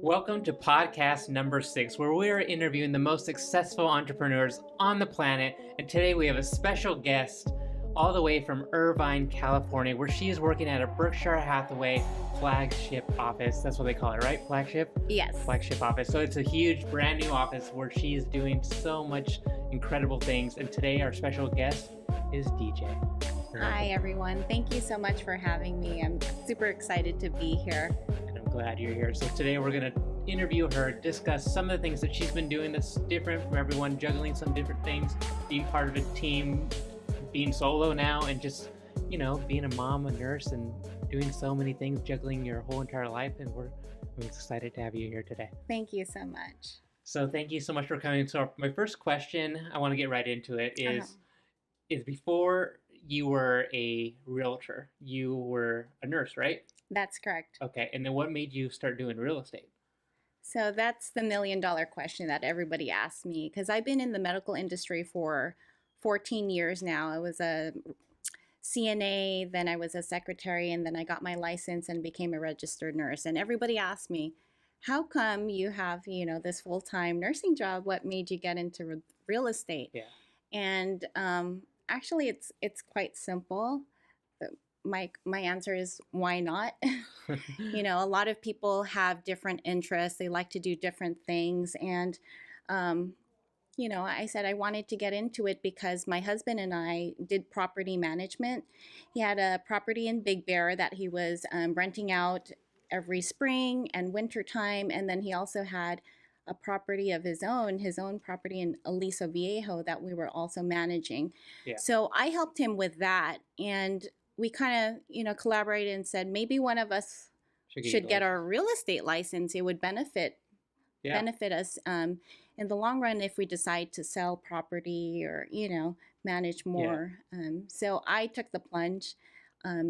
Welcome to podcast number 6, where we are interviewing the most successful entrepreneurs on the planet. And today we have a special guest all the way from Irvine, California, where she is working at a Berkshire Hathaway flagship office. That's what they call it, right? Flagship? Yes. Flagship office. So it's a huge, brand new office where she is doing so much incredible things. And today our special guest is DJ. Hi, everyone. Thank you so much for having me. I'm super excited to be here. Glad you're here. So today we're going to interview her, discuss some of the things that she's been doing that's different from everyone, juggling some different things, being part of a team, being solo now, and just, being a mom, a nurse, and doing so many things, juggling your whole entire life. And we're excited to have you here today. Thank you so much. So thank you so much for coming. So my first question, I want to get right into it, is before you were a realtor, you were a nurse, right? That's correct. Okay, and then what made you start doing real estate? So that's the million-dollar question that everybody asks me, because I've been in the medical industry for 14 years now. I was a CNA, then I was a secretary, and then I got my license and became a registered nurse. And everybody asks me, how come you have, this full-time nursing job? What made you get into real estate? Yeah. And actually, it's quite simple. My answer is, why not? A lot of people have different interests. They like to do different things. And, I said I wanted to get into it because my husband and I did property management. He had a property in Big Bear that he was renting out every spring and winter time. And then he also had a property of his own property in Aliso Viejo that we were also managing. Yeah. So I helped him with that. And we kind of, collaborated and said maybe one of us should get our real estate license. It would benefit us in the long run if we decide to sell property or, manage more. Yeah. So I took the plunge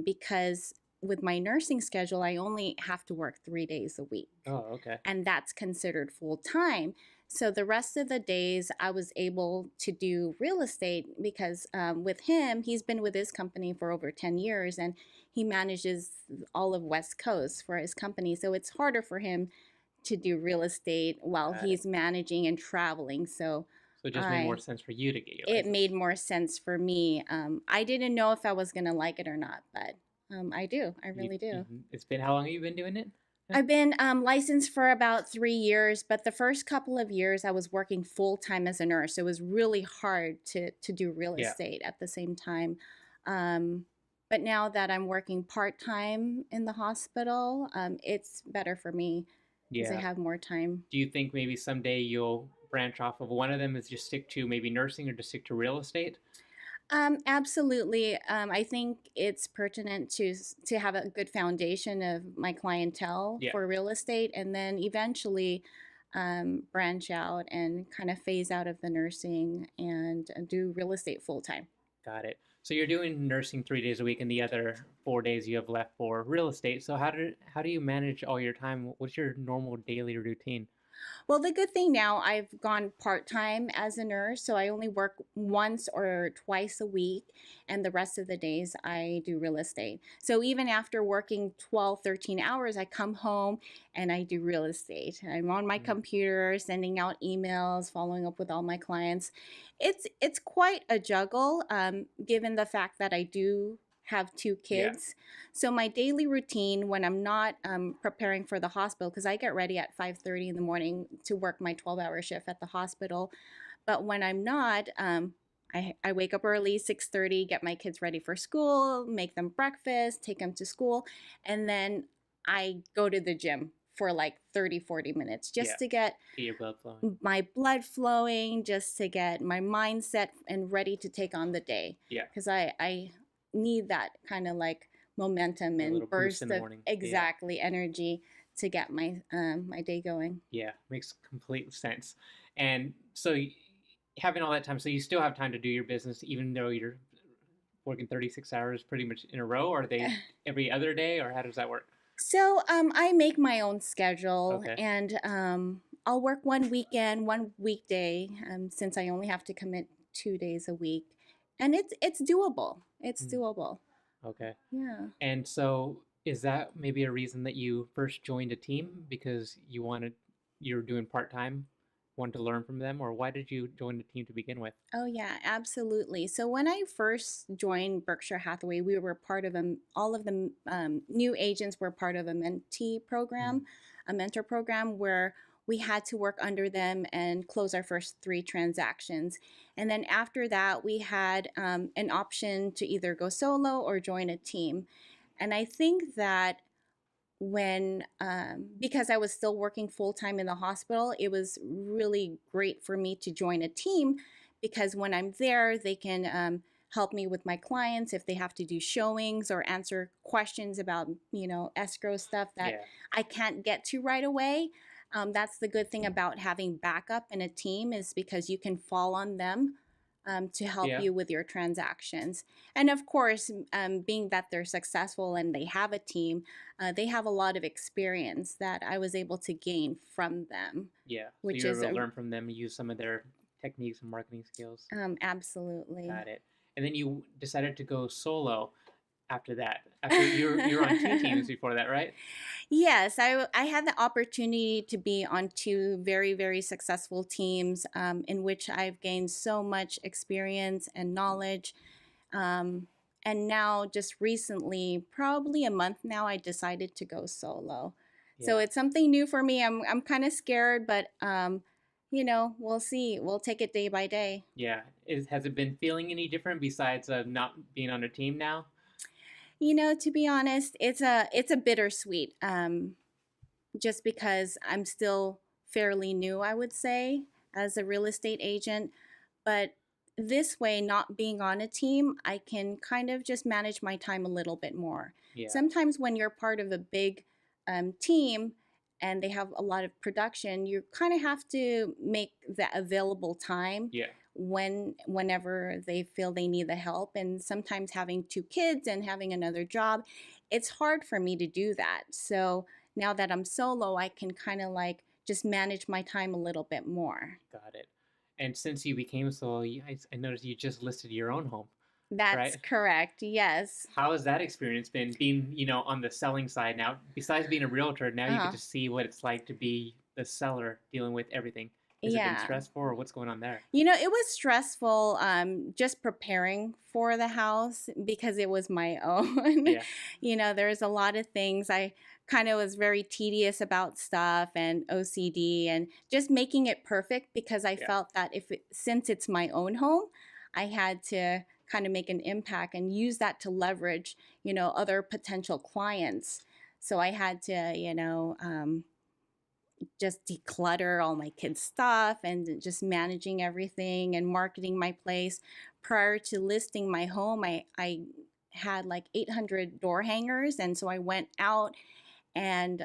because with my nursing schedule, I only have to work 3 days a week. Oh, okay. And that's considered full time. So the rest of the days I was able to do real estate because with him, he's been with his company for over 10 years and he manages all of West Coast for his company. So it's harder for him to do real estate while he's managing and traveling. So it just made more sense for you to get your license. It made more sense for me. I didn't know if I was going to like it or not, but I do. I really do. It's been, how long have you been doing it? I've been licensed for about 3 years, but the first couple of years I was working full-time as a nurse. So it was really hard to do real estate at the same time. But now that I'm working part-time in the hospital, it's better for me because I have more time. Do you think maybe someday you'll branch off of one of them, is just stick to maybe nursing or just stick to real estate? Absolutely. I think it's pertinent to have a good foundation of my clientele for real estate, and then eventually branch out and kind of phase out of the nursing and do real estate full time. Got it. So you're doing nursing 3 days a week, and the other 4 days you have left for real estate. So how do you manage all your time? What's your normal daily routine? Well, the good thing now, I've gone part-time as a nurse, so I only work once or twice a week, and the rest of the days I do real estate. So even after working 12, 13 hours, I come home and I do real estate. I'm on my computer, sending out emails, following up with all my clients. It's quite a juggle, given the fact that I do have 2 kids. So my daily routine when I'm not preparing for the hospital, because I get ready at 5:30 in the morning to work my 12-hour shift at the hospital. But when I'm not, I wake up early, 6:30, get my kids ready for school, make them breakfast, take them to school, and then I go to the gym for like 30, 40 minutes just to get your blood flowing. My blood flowing, just to get my mindset and ready to take on the day. Yeah. Because I need that kind of like momentum and burst of energy to get my my day going. Yeah, makes complete sense. And so having all that time, so you still have time to do your business even though you're working 36 hours pretty much in a row? Are they every other day, or how does that work? So I make my own schedule, and I'll work one weekend, one weekday, since I only have to commit 2 days a week. And it's doable. It's doable. Okay. Yeah. And so Is that maybe a reason that you first joined a team because you're doing part-time, wanted to learn from them, or why did you join the team to begin with? Oh, yeah, absolutely. So when I first joined Berkshire Hathaway, we were part of all of the new agents were part of a mentee Mm. program, a mentor program where we had to work under them and close our first three transactions. And then after that, we had an option to either go solo or join a team. And I think that when because I was still working full time in the hospital, it was really great for me to join a team because when I'm there, they can help me with my clients if they have to do showings or answer questions about escrow stuff that Yeah. I can't get to right away. That's the good thing about having backup in a team is because you can fall on them to help Yeah. you with your transactions. And of course, being that they're successful and they have a team, they have a lot of experience that I was able to gain from them, Yeah. So which you're is able to learn from them, use some of their techniques and marketing skills. absolutely. Got it. And then you decided to go solo after that. After you're on two teams before that, right? Yes, I had the opportunity to be on two very, very successful teams in which I've gained so much experience and knowledge. Um, and now, just recently, probably a month now, I decided to go solo. So Yeah. it's something new for me. I'm kind of scared, but we'll see. We'll take it day by day. Yeah. Has it been feeling any different besides not being on a team now? To be honest, it's a bittersweet. Just because I'm still fairly new, I would say, as a real estate agent. But this way, not being on a team, I can kind of just manage my time a little bit more. Yeah. Sometimes when you're part of a big team and they have a lot of production, you kind of have to make the available time Yeah. whenever they feel they need the help. And sometimes having two kids and having another job, it's hard for me to do that. So now that I'm solo, I can kind of like just manage my time a little bit more. Got it. And since you became solo, I noticed you just listed your own home, That's right? correct. Yes. How has that experience been being, on the selling side now? Besides being a realtor, now you get Uh-huh. to see what it's like to be the seller dealing with everything. Has it been Yeah. stressful or what's going on there? It was stressful just preparing for the house because it was my own. Yeah. There's a lot of things. I kind of was very tedious about stuff and OCD and just making it perfect because I Yeah. felt that since it's my own home, I had to kind of make an impact and use that to leverage, other potential clients. So I had to, just declutter all my kids' stuff and just managing everything and marketing my place. Prior to listing my home, I had like 800 door hangers. And so I went out and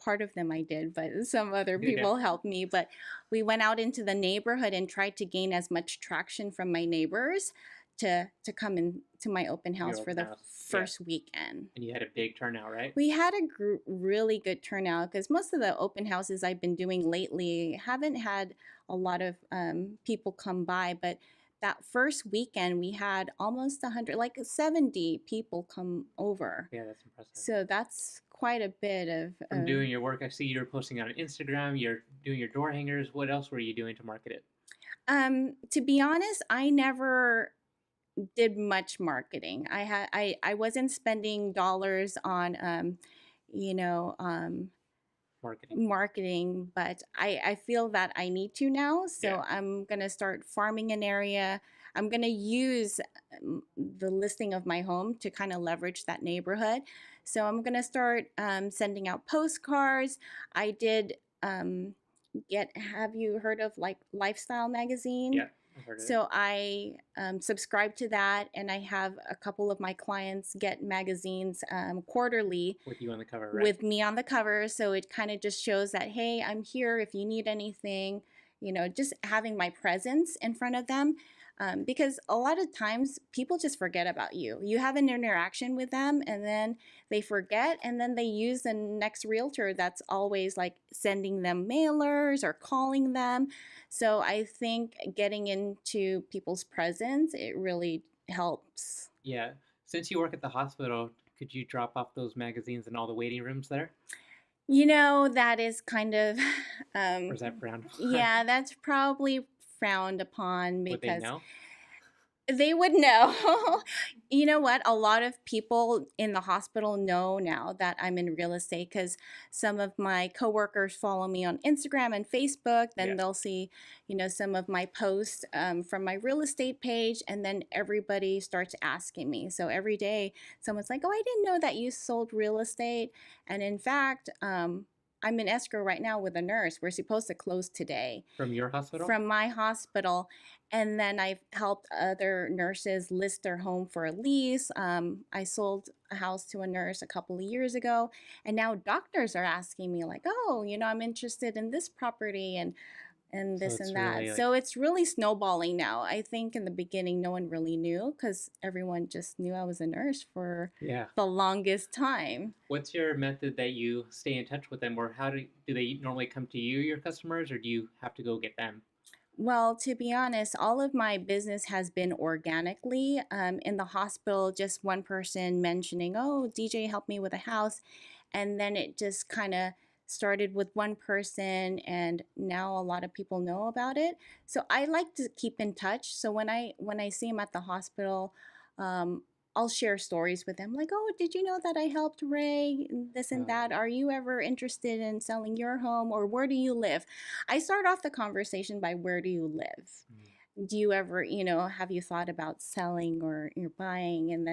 part of them I did, but some other Yeah. people helped me. But we went out into the neighborhood and tried to gain as much traction from my neighbors to come in to my open Your house for open the house. Yeah. first weekend. And you had a big turnout, right? We had a really good turnout because most of the open houses I've been doing lately haven't had a lot of people come by. But that first weekend, we had almost 100, like 70 people come over. Yeah, that's impressive. So that's quite a bit of. From doing your work, I see you're posting on Instagram, you're doing your door hangers. What else were you doing to market it? To be honest, I never did much marketing. I wasn't spending dollars on you know um, marketing, but I feel that I need to now. So Yeah. I'm gonna start farming an area. I'm gonna use the listing of my home to kind of leverage that neighborhood. So I'm gonna start sending out postcards. I did have you heard of like Lifestyle magazine? Yeah, I've heard of it. So I subscribe to that, and I have a couple of my clients get magazines quarterly With you on the cover, right? with me on the cover. So it kind of just shows that, hey, I'm here if you need anything, just having my presence in front of them. Because a lot of times people just forget about you. You have an interaction with them and then they forget, and then they use the next realtor that's always like sending them mailers or calling them. So I think getting into people's presence, it really helps. Yeah. Since you work at the hospital, Could you drop off those magazines in all the waiting rooms there? That is kind of, Or is that frowned upon? yeah, that's probably frowned upon Would they because know? they would know. You know what? A lot of people in the hospital know now that I'm in real estate because some of my coworkers follow me on Instagram and Facebook. Then Yeah. they'll see, some of my posts from my real estate page, and then everybody starts asking me. So every day, someone's like, "Oh, I didn't know that you sold real estate." And in fact, I'm in escrow right now with a nurse. We're supposed to close today From your hospital? from my hospital. And then I've helped other nurses list their home for a lease. I sold a house to a nurse a couple of years ago. And now doctors are asking me, like, "Oh, I'm interested in this property and So this it's and that." really like, So it's really snowballing now. I think in the beginning, no one really knew because everyone just knew I was a nurse for yeah. the longest time. What's your method that you stay in touch with them, or how do they normally come to you, your customers, or do you have to go get them? Well, to be honest, all of my business has been organically. In the hospital, just one person mentioning, "Oh, DJ helped me with a house." And then it just kind of started with one person, and now a lot of people know about it. So I like to keep in touch. So when I see them at the hospital, um, I'll share stories with them, like, "Oh, did you know that I helped Ray and this and that? Yeah. Are you ever interested in selling your home, or where do you live?" I start off the conversation by, "Where do you live? Do you ever, have you thought about selling or you're buying?" And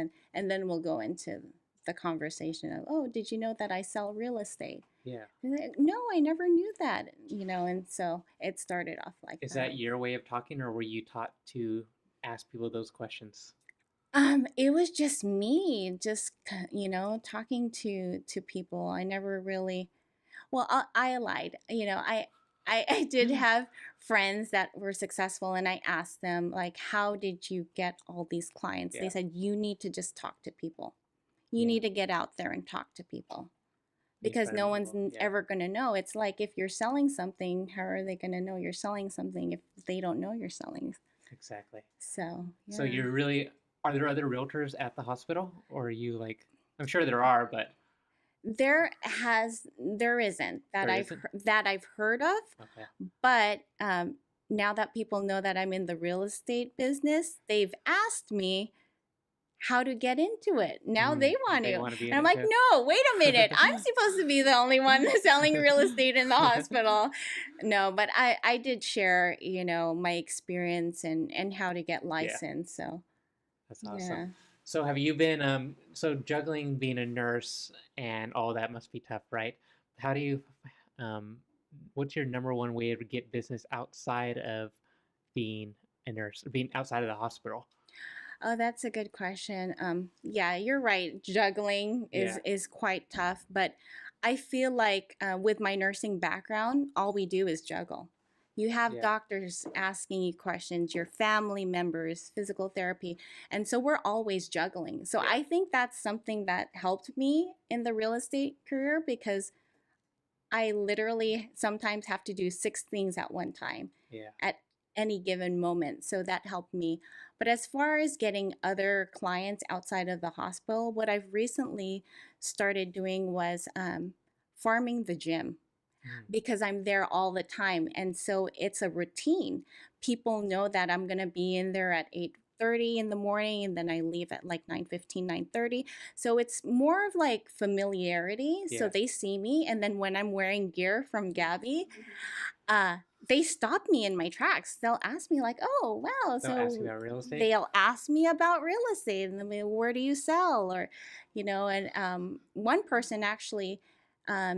then we'll go into the conversation of, "Oh, did you know that I sell real estate?" Yeah. And "No, I never knew that." And so it started off like Is that. that your way of talking, or were you taught to ask people those questions? It was just me, just talking to people. I never really, well, I lied. I did have friends that were successful, and I asked them, like, "How did you get all these clients?" They Yeah. said, "You need to just talk to people. You Yeah. need to get out there and talk to people." Meet Because friend no one's people. Yeah. ever going to know. It's like if you're selling something, how are they going to know you're selling something if they don't know you're selling? Exactly. So, So yeah. you're really, are there other realtors at the hospital, or are you like, I'm sure there are, but There isn't there isn't? that I've heard of, Okay. but now that people know that I'm in the real estate business, they've asked me how to get into it. Now they want They to. want to be And in I'm it like, too. "No, wait a minute. I'm supposed to be the only one selling real estate in the hospital." No, but I did share, my experience and how to get licensed. So, That's yeah. awesome. So have you been so juggling being a nurse and all that must be tough, right? How do you um what's your number one way to get business outside of being a nurse, or being outside of the hospital? Oh, that's a good question. Yeah, you're right. Juggling is Yeah. is quite tough, but I feel like with my nursing background, all we do is juggle. You have Yeah. doctors asking you questions, your family members, physical therapy, and so we're always juggling. So Yeah. I think that's something that helped me in the real estate career because I literally sometimes have to do 6 things at one time Yeah. at any given moment. So that helped me. But as far as getting other clients outside of the hospital, what I've recently started doing was farming the gym Mm. because I'm there all the time. And so it's a routine. People know that I'm going to be in there at 8:30 in the morning, and then I leave at like 9:15, 9:30. So it's more of like familiarity. So Yeah. they see me, and then when I'm wearing gear from Gabby, uh they stop me in my tracks. They'll ask me like, "Oh, wow." They'll ask you So about real estate? they'll ask me about real estate, and then, "Where do you sell?" Or and one person actually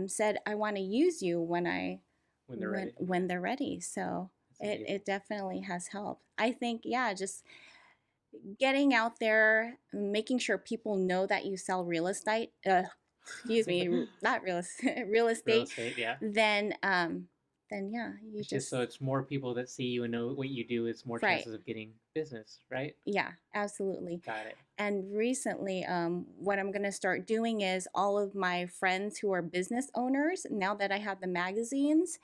said, "I want to use you when I When they're ready. when they're ready." So That's it, amazing. it definitely has helped. I think, yeah, just getting out there, making sure people know that you sell real estate, excuse me, not real estate, real Real estate, estate, yeah. then yeah, you It's just so it's more people that see you and know what you do, it's more right. chances of getting business, right? Yeah, absolutely. Got it. And recently, what I'm going to start doing is all of my friends who are business owners, now that I have the magazines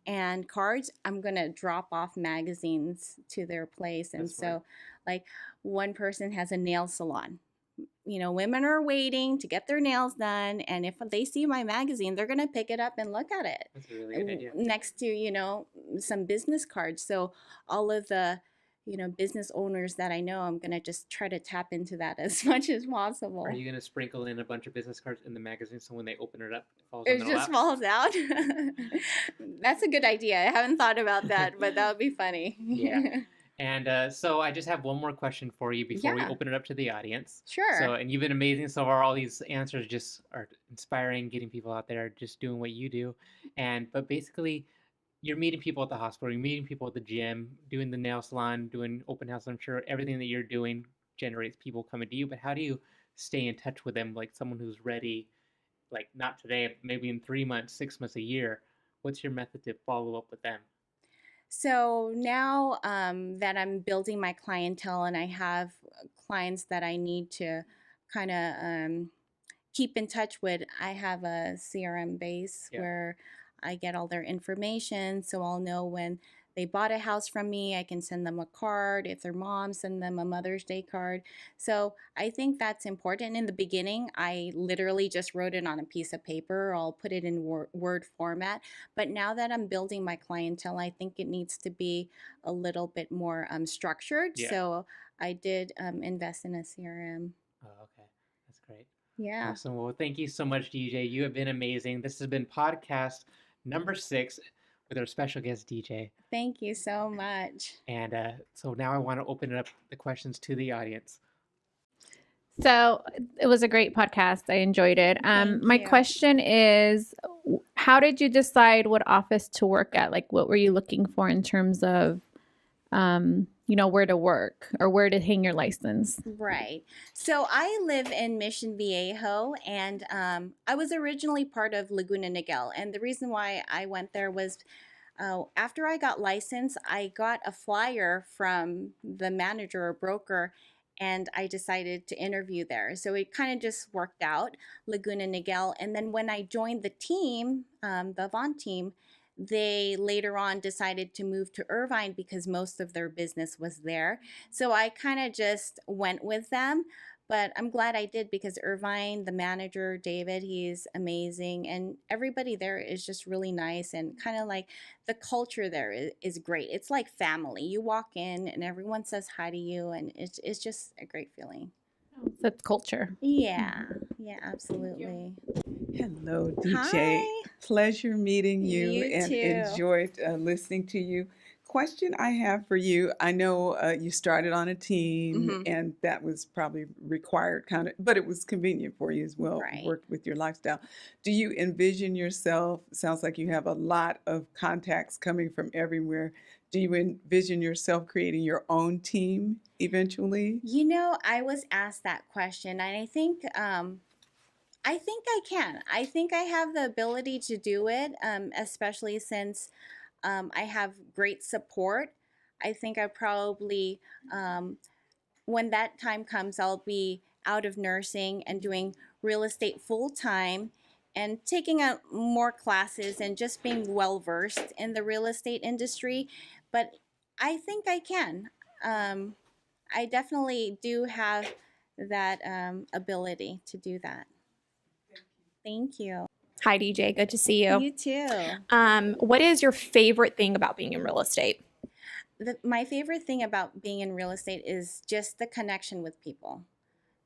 and cards, I'm going to drop off magazines to their place. And That's smart. so, like, one person has a nail salon. women are waiting to get their nails done, and if they see my magazine, they're going to pick it up and look at it. That's a really good idea. Next to, some business cards. So all of the, business owners that I know, I'm going to just try to tap into that as much as possible. Are you going to sprinkle in a bunch of business cards in the magazine so when they open it up, it falls on It their just lap? falls out? That's a good idea. I haven't thought about that, but that would be funny. Yeah. And so I just have one more question for you before we Yeah. open it up to the audience. Sure. So, and you've been amazing so far. All these answers just are inspiring, getting people out there just doing what you do. But basically, you're meeting people at the hospital, you're meeting people at the gym, doing the nail salon, doing open house. I'm sure everything that you're doing generates people coming to you. But how do you stay in touch with them, like someone who's ready, like not today, maybe in 3 months, 6 months, a year? What's your method to follow up with them? So now that I'm building my clientele and I have clients that I need to kind of keep in touch with, I have a CRM base where I get all their information. So I'll know when they bought a house from me, I can send them a card. If their mom, send them a Mother's Day card. So I think that's important. In the beginning, I literally just wrote it on a piece of paper. I'll put it in Word format. But now that I'm building my clientele, I think it needs to be a little bit more structured. Yeah. So I did invest in a CRM. Oh, okay. That's great. Yeah. Awesome. Well, thank you so much, DJ. You have been amazing. This has been podcast number 6 with our special guest, DJ. Thank you so much. And so now I want to open it up the questions to the audience. So it was a great podcast. I enjoyed it. My you. question is, how did you decide what office to work at? Like, what were you looking for in terms of, where to work or where to hang your license? Right. So I live in Mission Viejo, and I was originally part of Laguna Niguel. And the reason why I went there was after I got licensed, I got a flyer from the manager or broker, and I decided to interview there. So it kind of just worked out, Laguna Niguel. And then when I joined the team, the Avant team, they later on decided to move to Irvine because most of their business was there. So I kind of just went with them. But I'm glad I did because Irvine, the manager, David, he's amazing. And everybody there is just really nice, and kind of like the culture there is great. It's like family. You walk in and everyone says hi to you, and it's just a great feeling. That's culture. Yeah, absolutely. Hello, DJ. Hi. Pleasure meeting you, and too. enjoyed listening to you. Question I have for you, I know you started on a team, and that was probably required but it was convenient for you as well, Right. worked with your lifestyle. Do you envision yourself, sounds like you have a lot of contacts coming from everywhere, do you envision yourself creating your own team eventually? I was asked that question, and I think I can. I think I have the ability to do it, especially since I have great support. I think I probably, when that time comes, I'll be out of nursing and doing real estate full time and taking out more classes and just being well versed in the real estate industry. But I think I can. I definitely do have that ability to do that. Thank you. Hi, DJ. Good to see you. You too. What is your favorite thing about being in real estate? My favorite thing about being in real estate is just the connection with people.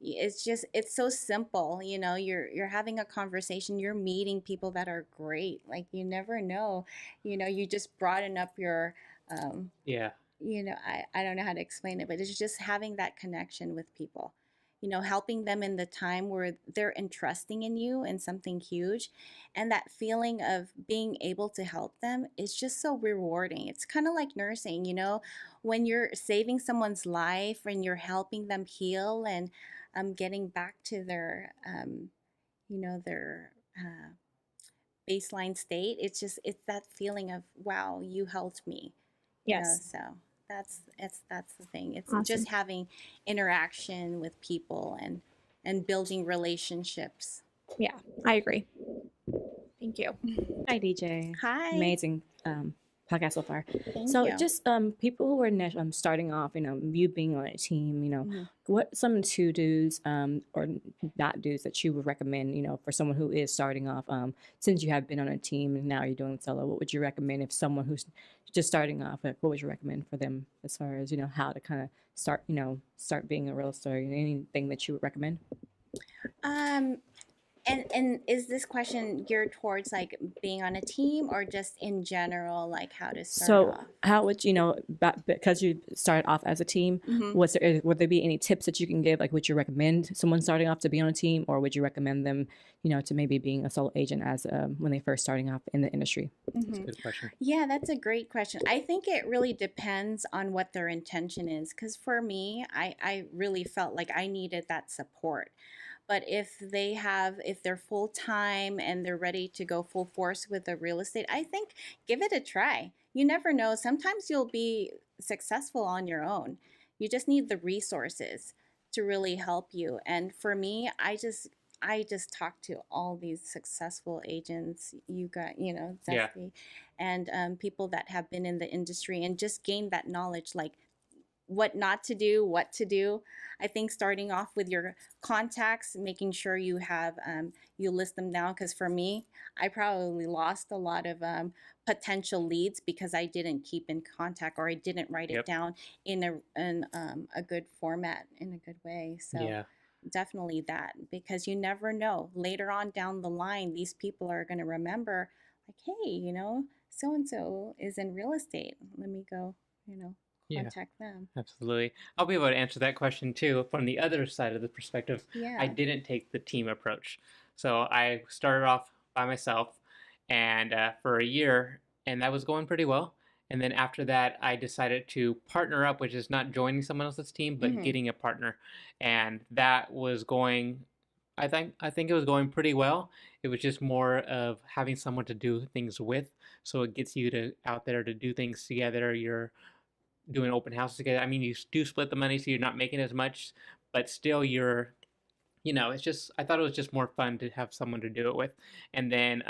It's so simple. You're having a conversation, you're meeting people that are great. Like, you never know, you just broaden up your, Yeah. I don't know how to explain it, but it's just having that connection with people. Helping them in the time where they're entrusting in you in something huge, and that feeling of being able to help them is just so rewarding. It's kind of like nursing, when you're saving someone's life and you're helping them heal and getting back to their, their baseline state. It's that feeling of, wow, you helped me. Yes. So that's the thing. It's Awesome. just having interaction with people and building relationships. Yeah, I agree. Thank you. Hi, DJ. Hi. Amazing podcast so far. Thank So you. just people who are starting off, you being on a team, what some to do's or not do's that you would recommend, for someone who is starting off, since you have been on a team and now you're doing solo, what would you recommend if someone who's just starting off, like, what would you recommend for them as far as, how to kind of start being a real estate, anything that you would recommend? Um, and is this question geared towards like being on a team or just in general, like how to start So off? how would because you started off as a team, would there be any tips that you can give? Like, would you recommend someone starting off to be on a team, or would you recommend them, to maybe being a solo agent as when they first starting off in the industry? That's a good question. Yeah, that's a great question. I think it really depends on what their intention is. Because for me, I really felt like I needed that support. But if they're full time and they're ready to go full force with the real estate, I think give it a try. You never know. Sometimes you'll be successful on your own. You just need the resources to really help you. And for me, I just talked to all these successful agents. You got, Yeah. Zesty, and people that have been in the industry and just gained that knowledge, like what not to do, what to do. I think starting off with your contacts, making sure you have you list them down. Because for me, I probably lost a lot of potential leads because I didn't keep in contact or I didn't write it Yep. down in a good format, in a good way. So Yeah. definitely that, because you never know later on down the line, these people are going to remember, like, hey, so and so is in real estate, let me go, Yeah. contact them. Absolutely. I'll be able to answer that question too from the other side of the perspective. Yeah. I didn't take the team approach. So I started off by myself and for a year, and that was going pretty well. And then after that, I decided to partner up, which is not joining someone else's team, but getting a partner. And that was going, I think it was going pretty well. It was just more of having someone to do things with. So it gets you out there to do things together. You're doing open houses together. I mean, you do split the money, so you're not making as much, but still it's just, I thought it was just more fun to have someone to do it with. And then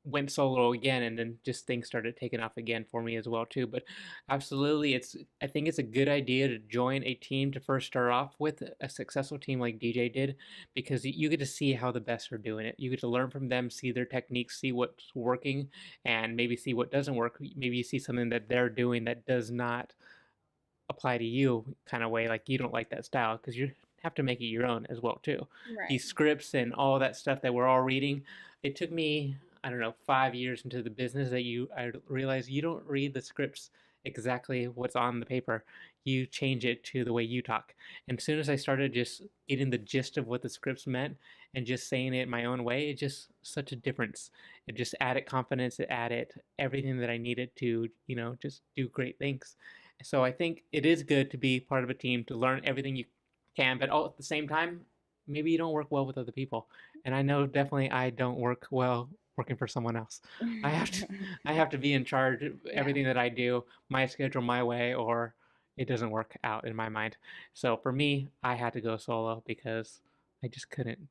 went solo again, and then just things started taking off again for me as well too. But absolutely, I think it's a good idea to join a team to first start off with, a successful team like DJ did, because you get to see how the best are doing it. You get to learn from them, see their techniques, see what's working, and maybe see what doesn't work. Maybe you see something that they're doing that does not apply to you, kind of way, like you don't like that style, because you have to make it your own as well too. Right. These scripts and all that stuff that we're all reading, it took me, I don't know, 5 years into the business that I realized you don't read the scripts exactly what's on the paper. You change it to the way you talk. And as soon as I started just getting the gist of what the scripts meant and just saying it my own way, it just such a difference. It just added confidence. It added everything that I needed to, just do great things. So I think it is good to be part of a team, to learn everything you can, but all at the same time, maybe you don't work well with other people. And I know definitely I don't work well working for someone else. I have to be in charge of everything that I do, my schedule, my way, or it doesn't work out in my mind. So for me, I had to go solo because I just couldn't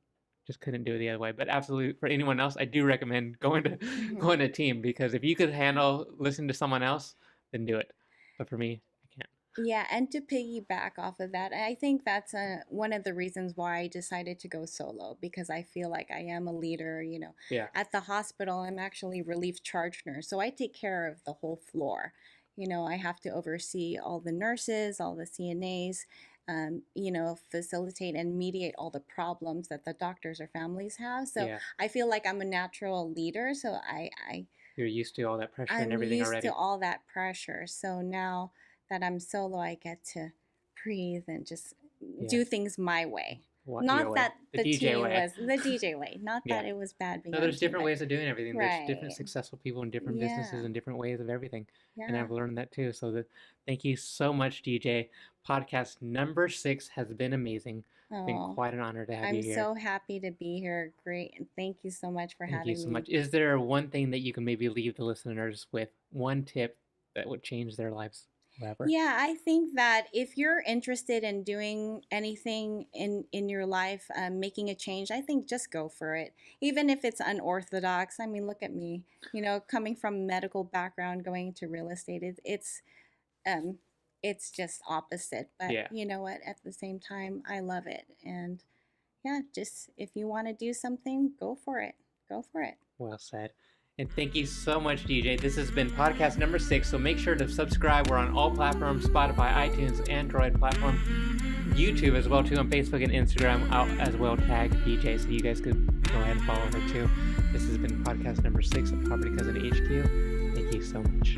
do it the other way. But absolutely, for anyone else, I do recommend going to team, because if you could handle listening to someone else, then do it. But for me, I can't. Yeah, and to piggyback off of that, I think that's one of the reasons why I decided to go solo, because I feel like I am a leader. Yeah. At the hospital, I'm actually relief charge nurse, so I take care of the whole floor. I have to oversee all the nurses, all the CNAs, facilitate and mediate all the problems that the doctors or families have. So Yeah. I feel like I'm a natural leader, so You're used to all that pressure and I'm everything used already. to all that pressure. So now that I'm solo, I get to breathe and just do things my way. Your Not way. that The the DJ team way. was the DJ way. Not that it was bad being No, on there's a team, different but- ways of doing everything. There's different Right. successful people in different Yeah. businesses and different ways of everything. And Yeah. I've learned that too. So thank you so much, DJ. Podcast number 6 has been amazing. It's been Oh, quite an honor to have I'm you here. so happy to be here. Great. And thank you so much for Thank having you so me. much. Is there one thing that you can maybe leave the listeners with, one tip that would change their lives? whatever? Yeah, I think that if you're interested in doing anything in your life, making a change, I think just go for it. Even if it's unorthodox. I mean, look at me. Coming from medical background, going to real estate, um, it's just opposite. But Yeah. you know what? At the same time, I love it. And yeah, just if you want to do something, go for it. Go for it. Well said. And thank you so much, DJ. This has been podcast number 6. So make sure to subscribe. We're on all platforms: Spotify, iTunes, Android platform, YouTube as well too, on Facebook and Instagram. I'll as well tag DJ, so you guys could go ahead and follow her too. This has been podcast number 6 of Property Cousin HQ. Thank you so much.